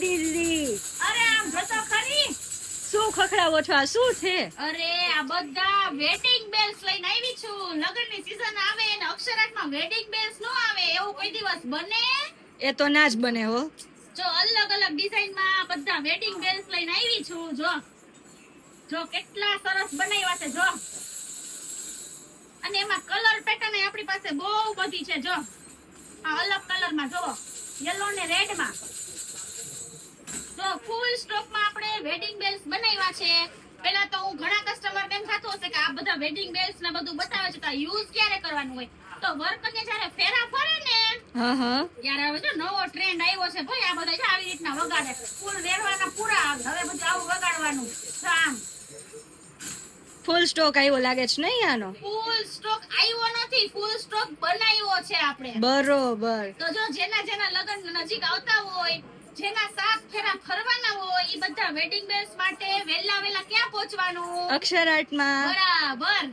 દિલ્હી અરે આમ જતો ખરી. શું ખખડાવો છો? આ શું છે? અરે આ બધા વેડિંગ બેલ્સ લઈને આવી છું. લગ્નની સીઝન આવે ને અક્ષરાટમાં વેડિંગ બેલ્સ નો આવે એવું કોઈ દિવસ બને? એ તો ના જ બને હો. જો અલગ અલગ ડિઝાઇનમાં બધા વેડિંગ બેલ્સ લઈને આવી છું. જો કેટલા સરસ બનાવ્યા છે જો. અને એમાં કલર પેટર્ન આપણી પાસે બહુ બધી છે જો. આ અલગ કલરમાં જો, યલો ને રેડ માં. તો ફૂલ સ્ટોક માં આપણે વેડિંગ બેલ્સ બનાવ્યા છે. પહેલા તો હું ઘણા કસ્ટમર ને એમ થતું હશે કે આ બધા વેડિંગ બેલ્સ ને બધું બતાવે છે તો યુઝ ક્યારે કરવાનું હોય? તો વર્ક ને જ્યારે ફેરા ફરે ને હા હા. ત્યારે હવે જો નવો ટ્રેન્ડ આવ્યો છે ભાઈ. આ બધા જો આવી રીતના વગાડે. ફૂલ વેરવાના પૂરા આવે. હવે બધું આવું વગાડવાનું. જો આમ ફૂલ સ્ટોક આવ્યો લાગે છે નહીં આનો? ફૂલ સ્ટોક આવ્યો નથી, ફૂલ સ્ટોક બનાવ્યો છે આપણે. બરોબર. તો જો જેના લગ્ન નજીક આવતા હોય, જેના 7 ફેરા ફરવાના હોય, ઈ બધા વેડિંગ બેલ્સ માટે વેલા ક્યાં પહોંચવાનું? અક્ષર આર્ટમાં. બરાબર.